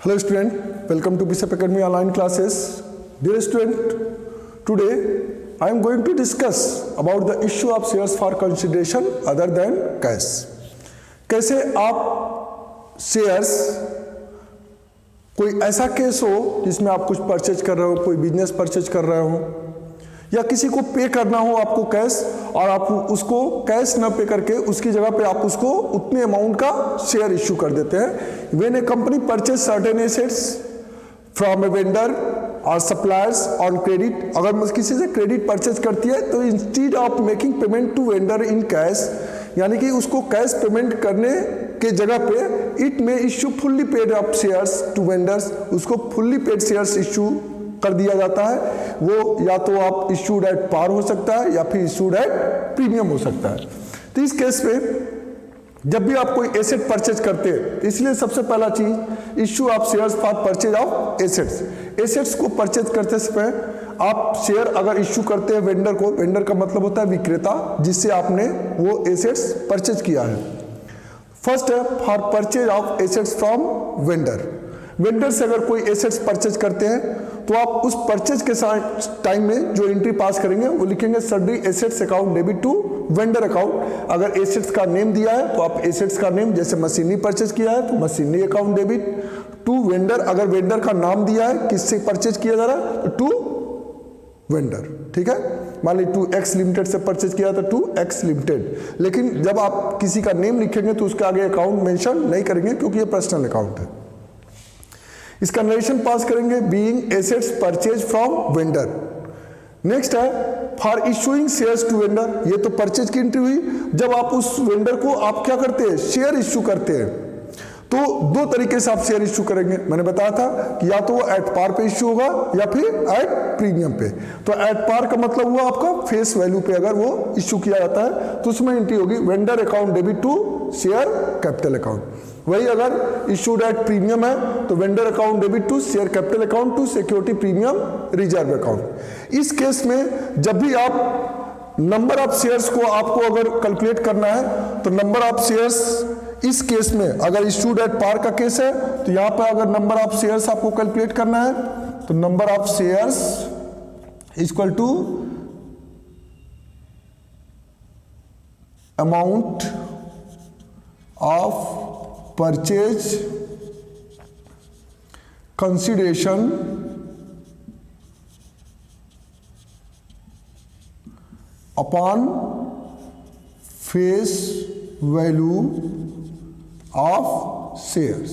Hello student, welcome to Bishop Academy online classes. Dear student, today I am going to discuss about the issue of shares for consideration other than cash. कैसे आप shares, कोई ऐसा case हो जिसमें आप कुछ purchase कर रहे हो, कोई बिजनेस परचेज कर रहे हो या किसी को पे करना हो आपको कैश और आप उसको कैश न पे करके उसकी जगह पे आप उसको उतने अमाउंट का शेयर इश्यू कर देते हैं। When a company purchase certain assets from a vendor और सप्लायर्स ऑन क्रेडिट, अगर किसी से क्रेडिट परचेज करती है तो instead of making payment to vendor in cash, यानी कि उसको कैश पेमेंट करने के जगह पे इट में issue fully paid of shares to vendors, उसको फुल्ली पेड शेयर्स इश्यू कर दिया जाता है। वो या तो आप इश्यूड एट पार हो सकता है या फिर इश्यूड एट प्रीमियम हो सकता है। तो इस केस में जब भी आप कोई एसेट परचेज करते हैं तो इसलिए सबसे पहला चीज issue of shares for purchase of assets. Assets को परचेज करते समय आप शेयर अगर इश्यू करते हैं वेंडर को, वेंडर का मतलब होता है विक्रेता जिससे आपने वो एसेट्स परचेज किया है। फर्स्ट है for purchase of assets from vendor. Vendor से अगर कोई एसेट्स परचेज करते हैं तो आप उस परचेज के टाइम में जो एंट्री पास करेंगे वो लिखेंगे sundry assets account debit to vendor account. अगर एसेट्स का नेम दिया है तो आप एसेट्स का नेम, जैसे मशीनरी परचेज किया है तो machinery account debit to vendor. अगर वेंडर का नाम दिया है किससे परचेज किया जा रहा है तो टू वेंडर, ठीक है। मान ली टू एक्स लिमिटेड से परचेज किया था टू एक्स लिमिटेड, लेकिन जब आप किसी का नेम लिखेंगे तो उसके आगे अकाउंट मेंशन नहीं करेंगे क्योंकि ये पर्सनल अकाउंट है। इसका नरेशन पास करेंगे being assets purchase from vendor. Next है for issuing shares to vendor. ये तो परचेज की एंट्री हुई। जब आप उस वेंडर को आप क्या करते हैं, शेयर इश्यू करते हैं, तो दो तरीके से आप शेयर इश्यू करेंगे। मैंने बताया था कि या तो वो एट पार पे इश्यू होगा या फिर एट प्रीमियम पे। तो एट पार का मतलब हुआ आपका फेस वैल्यू पे अगर वो इश्यू किया जाता है तो उसमें एंट्री होगी vendor account debit to share capital account. वही अगर इश्यूड एट प्रीमियम है तो vendor account debit to share capital account to security premium reserve account. इस केस में जब भी आप नंबर ऑफ शेयर्स को आपको अगर कैलकुलेट करना है तो नंबर ऑफ शेयर्स, इस केस में अगर इश्यूड एट पार का केस है तो यहां पर अगर नंबर ऑफ शेयर्स आपको कैलकुलेट करना है तो number of shares equal to amount of purchase consideration upon face value of shares,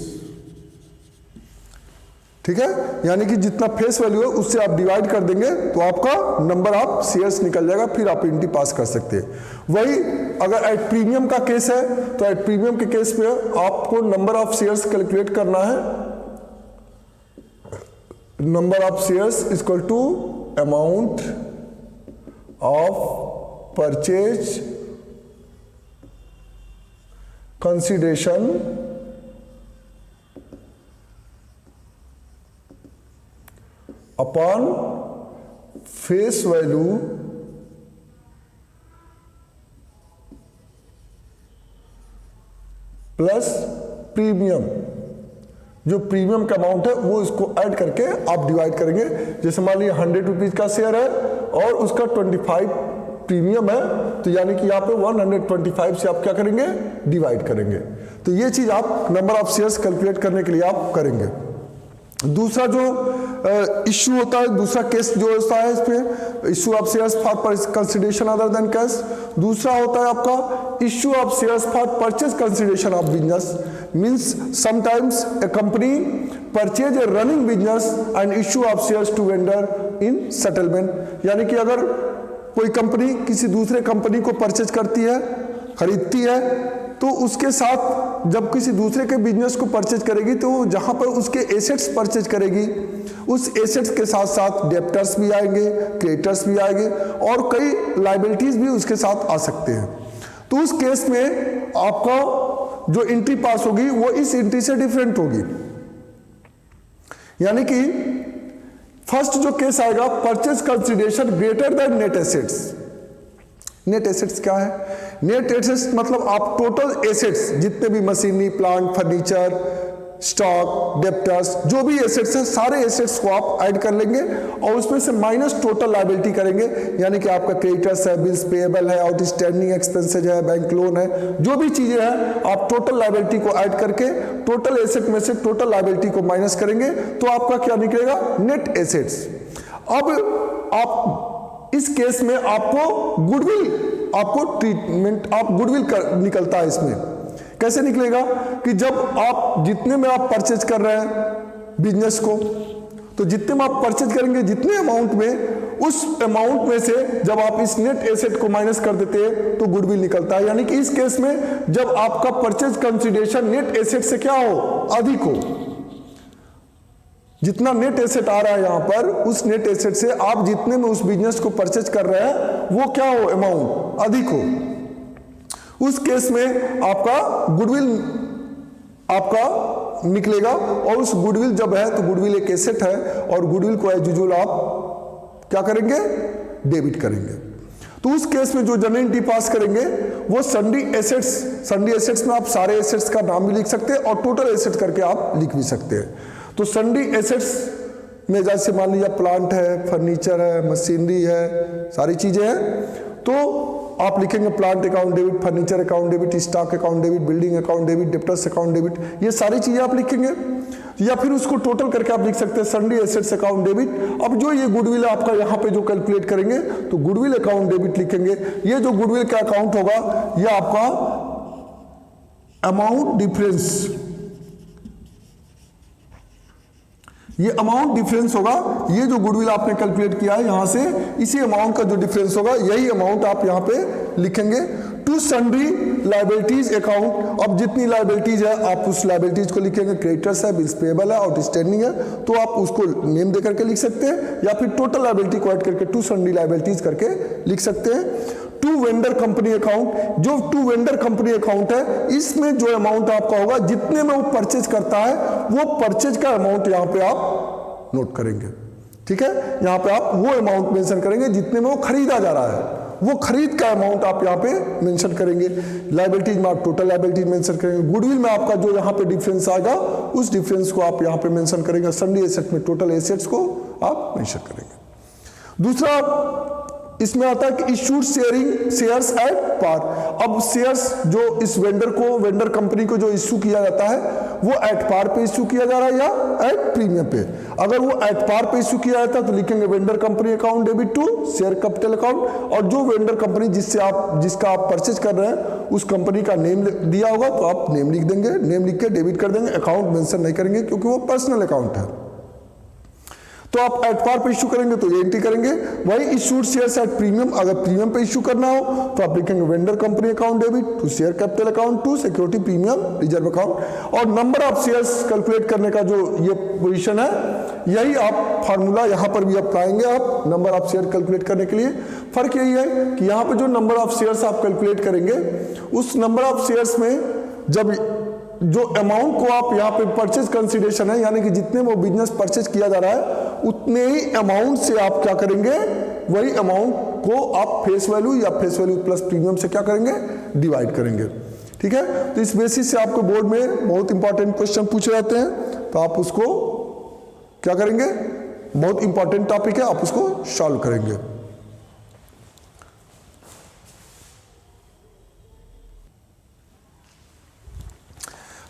ठीक है। यानी कि जितना फेस वैल्यू है उससे आप डिवाइड कर देंगे तो आपका नंबर ऑफ शेयर्स निकल जाएगा, फिर आप एंट्री पास कर सकते हैं। वही अगर एट प्रीमियम का केस है तो एट प्रीमियम के केस में आपको नंबर ऑफ शेयर्स कैलकुलेट करना है। Number of shares equal to amount of purchase consideration upon face value plus premium. जो प्रीमियम का अमाउंट है वो इसको ऐड करके आप डिवाइड करेंगे। जैसे मान लीजिए 100 रुपीज का शेयर है और उसका 25 प्रीमियम है तो यानी कि यहाँ पे 125 से आप क्या करेंगे, डिवाइड करेंगे। तो ये चीज आप नंबर ऑफ शेयर्स कैलकुलेट करने के लिए आप करेंगे। दूसरा जो इश्यू होता है, दूसरा केस जो होता है इसमें issue of shares for consideration other than cash. दूसरा होता है आपका issue of shares for purchase consideration of business. Means sometimes a company purchase a running business and issue of shares to vendor in settlement. यानी कि अगर कोई company किसी दूसरे कंपनी को परचेज करती है, खरीदती है, तो उसके साथ जब किसी दूसरे के बिजनेस को परचेज करेगी तो जहां पर उसके एसेट्स परचेज करेगी उस एसेट्स के साथ साथ डेप्टर्स भी आएंगे, क्रेडिटर्स भी आएंगे और कई लायबिलिटीज भी उसके साथ आ सकते हैं। तो उस केस में आपका जो एंट्री पास होगी वो इस एंट्री से डिफरेंट होगी। यानी कि फर्स्ट जो केस आएगा purchase consideration greater than net assets. Net assets क्या है? नेट एसेट्स मतलब आप टोटल एसेट्स जितने भी machinery, plant, furniture, stock, debtors, जो भी एसेट्स हैं सारे एसेट्स को आप ऐड कर लेंगे और उसमें से माइनस टोटल लायबिलिटी करेंगे, यानी कि आपका क्रेडिटर्स है, बिल्स पेएबल है, आउटस्टैंडिंग एक्सपेंसेज है, बैंक लोन है, जो भी चीजें हैं आप टोटल लायबिलिटी को ऐड करके टोटल एसेट में से टोटल लायबिलिटी को माइनस करेंगे तो आपका क्या निकलेगा, नेट एसेट्स। अब आप इस केस में आपको गुडविल, आपको ट्रीटमेंट, आप गुडविल निकलता है इसमें। कैसे निकलेगा कि जब आप जितने में आप परचेज कर रहे हैं बिजनेस को, तो जितने में आप परचेज करेंगे जितने अमाउंट में, उस अमाउंट में से जब आप इस नेट एसेट को माइनस कर देते हैं तो गुडविल निकलता है। यानी कि इस केस में जब आपका परचेज कंसिडरेशन नेट एसेट से क्या हो, अधिक हो, जितना नेट एसेट आ रहा है यहां पर, उस नेट एसेट से आप जितने में उस बिजनेस को परचेज कर रहे हैं वो क्या हो, अमाउंट अधिक हो, उस केस में आपका गुडविल आपका निकलेगा। और उस गुडविल जब है तो गुडविल एक एसेट है और गुडविल को एज यूजुअल आप क्या करेंगे, डेबिट करेंगे। तो उस केस में जो जनरल एंट्री पास करेंगे वो सन्डी एसेट्स, सन्डी एसेट्स में आप सारे एसेट्स का नाम भी लिख सकते हैं और टोटल एसेट्स करके आप लिख भी सकते हैं। तो सन्डी एसेट्स में जैसे मान लीजिए प्लांट है, फर्नीचर है, मशीनरी है, सारी चीजें हैं, तो आप लिखेंगे plant account debit, furniture account debit, stock account debit, building account debit, debtors account debit, ये सारी चीजें आप लिखेंगे। या फिर उसको टोटल करके आप लिख सकते हैं सन्डी एसेट्स अकाउंट डेबिट। अब जो ये गुडविल आपका यहाँ पे जो कैलकुलेट करेंगे तो गुडविल अकाउंट डेबिट लिखेंगे। ये जो गुडविल का अकाउंट होगा ये आपका अमाउंट डिफरेंस, ये अमाउंट डिफरेंस होगा। ये जो गुडविल आपने कैलकुलेट किया है यहां से, इसी अमाउंट का जो डिफरेंस होगा यही अमाउंट आप यहां पे लिखेंगे टू सन्ड्री लायबिलिटीज अकाउंट। अब जितनी लायबिलिटीज है आप उस लायबिलिटीज को लिखेंगे, क्रेडिटर्स है, बिल्स पेएबल है, आउटस्टैंडिंग है, तो आप उसको नेम दे करके लिख सकते हैं या फिर टोटल लायबिलिटी को ऐड करके टू सन्ड्री लायबिलिटीज करके लिख सकते हैं। टू वेंडर कंपनी अकाउंट, जो टू वेंडर कंपनी अकाउंट है इसमें जो अमाउंट आपका होगा जितने में वो परचेज करता है वो परचेज का अमाउंट यहां पे आप नोट करेंगे। ठीक है, यहां पे आप वो अमाउंट मेंशन करेंगे जितने में वो खरीदा जा रहा है, वो खरीद का अमाउंट आप यहां पे मेंशन करेंगे। लायबिलिटीज में आप टोटल लायबिलिटीज मेंशन करेंगे। गुडविल में आपका जो यहां पे डिफरेंस आएगा उस डिफरेंस को आप यहां पे मेंशन करेंगे। सन्डी एसेट में टोटल एसेट्स को आप मेंशन करेंगे। दूसरा इसमें आता है कि इशूड शेयर्स एट पार। अब शेयर्स जो इस वेंडर कंपनी को जो इश्यू किया जाता है वो एट पार पे इश्यू किया जा रहा है या एट प्रीमियम पे। अगर वो एट पार पे इश्यू किया जाता है तो लिखेंगे vendor company account debit to share capital account. और जो वेंडर कंपनी जिसका आप परचेज कर रहे हैं उस कंपनी का नेम दिया होगा तो आप नेम लिख देंगे, नेम लिख के डेबिट कर देंगे, अकाउंट मेंशन नहीं करेंगे क्योंकि वो पर्सनल अकाउंट है। तो आप एट पार पे इश्यू करेंगे तो ये एंट्री करेंगे। वही इशूड शेयर्स एट प्रीमियम, अगर प्रीमियम पे इश्यू करना हो तो आप लिखेंगे vendor company account debit to share capital account to security premium reserve account. और नंबर ऑफ शेयर्स कैलकुलेट करने का जो ये पोजीशन है यही आप फार्मूला यहां पर भी अपनाएंगे। आप नंबर ऑफ शेयर कैलकुलेट करने के लिए फर्क यही है कि यहां पर जो नंबर ऑफ शेयर्स आप कैलकुलेट करेंगे उस नंबर ऑफ शेयर्स में जब जो अमाउंट को आप यहाँ पे परचेज कंसिडरेशन है यानी कि जितने वो बिजनेस परचेज किया जा रहा है उतने ही अमाउंट से आप क्या करेंगे, वही अमाउंट को आप फेस वैल्यू या फेस वैल्यू प्लस प्रीमियम से क्या करेंगे, डिवाइड करेंगे। ठीक है, तो इस बेसिस से आपको बोर्ड में बहुत इंपॉर्टेंट क्वेश्चन पूछे जाते हैं तो आप उसको क्या करेंगे, बहुत इंपॉर्टेंट टॉपिक है, आप उसको सॉल्व करेंगे।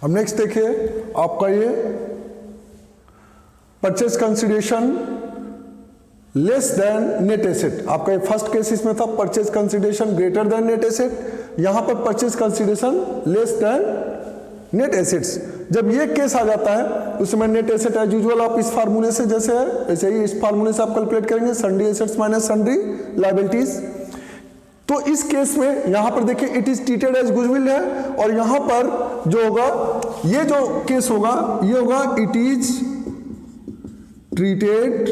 अब नेक्स्ट देखिए आपका ये purchase consideration less than net asset. आपका ये फर्स्ट केस इसमें था purchase consideration greater than net asset, यहां पर purchase consideration less than net assets. जब ये केस आ जाता है उस समय नेट एसेट एज यूजुअल आप इस फार्मूले से जैसे है वैसे ही इस फार्मूले से आप कैलकुलेट करेंगे, sundry assets minus sundry liabilities. तो इस केस में यहां पर देखिए it is treated as goodwill है और यहां पर जो होगा ये जो केस होगा ये होगा it is treated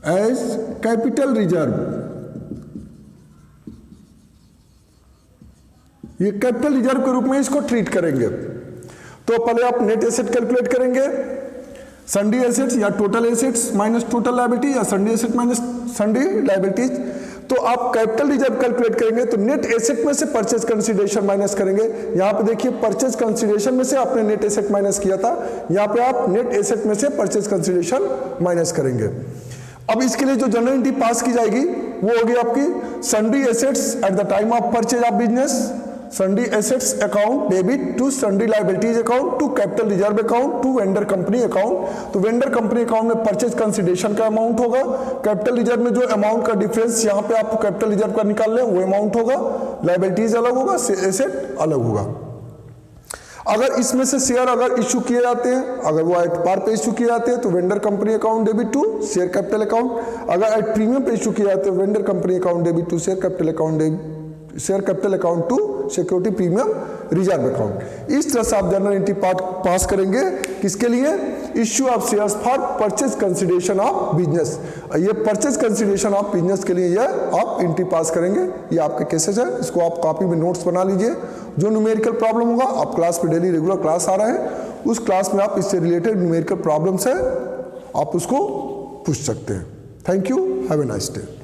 as capital reserve. ये कैपिटल रिजर्व के रूप में इसको ट्रीट करेंगे। तो पहले आप नेट एसेट कैलकुलेट करेंगे, सन्डी एसेट्स या total assets minus total liability या sundry asset minus sundry liabilities. तो आप कैपिटल रिजर्व कैलकुलेट करेंगे तो नेट एसेट में से परचेज कंसीडरेशन माइनस करेंगे। यहां पे देखिए परचेज कंसीडरेशन में से आपने नेट एसेट माइनस किया था, यहां पे आप नेट एसेट में से परचेज कंसीडरेशन माइनस करेंगे। अब इसके लिए जो जनरल एंट्री पास की जाएगी वो होगी आपकी sundry assets at the time of purchase of business, sundry assets account debit to sundry liabilities account to capital reserve account to vendor company account. तो वेंडर कंपनी अकाउंट में परचेज कंसीडरेशन का amount होगा, capital reserve में जो amount का difference यहाँ पे आपको कैपिटल रिजर्व का निकाल लें वो अमाउंट होगा, लायबिलिटीज अलग होगा, एसेट अलग होगा। अगर इसमें से शेयर अगर इश्यू किए जाते हैं, अगर वो एट पार पे इश्यू किए जाते हैं तो vendor company account debit to share capital account, अगर एट प्रीमियम पे इश्यू किए जाते हैं vendor company account debit to share capital account, share capital account to security premium reserve account. इस तरह से आप जनरल एंट्री पास करेंगे। किसके लिए? Issue of shares for purchase consideration of business. ये परचेज कंसीडरेशन ऑफ बिजनेस के लिए ये आप एंट्री पास करेंगे। ये आपके केसेस है, इसको आप कॉपी में नोट्स बना लीजिए। जो न्यूमेरिकल प्रॉब्लम होगा, आप क्लास पे डेली रेगुलर क्लास आ रहा है, उस क्लास में आप इससे रिलेटेड न्यूमेरिकल प्रॉब्लम्स है आप उसको पूछ सकते हैं। Thank you, have a nice day.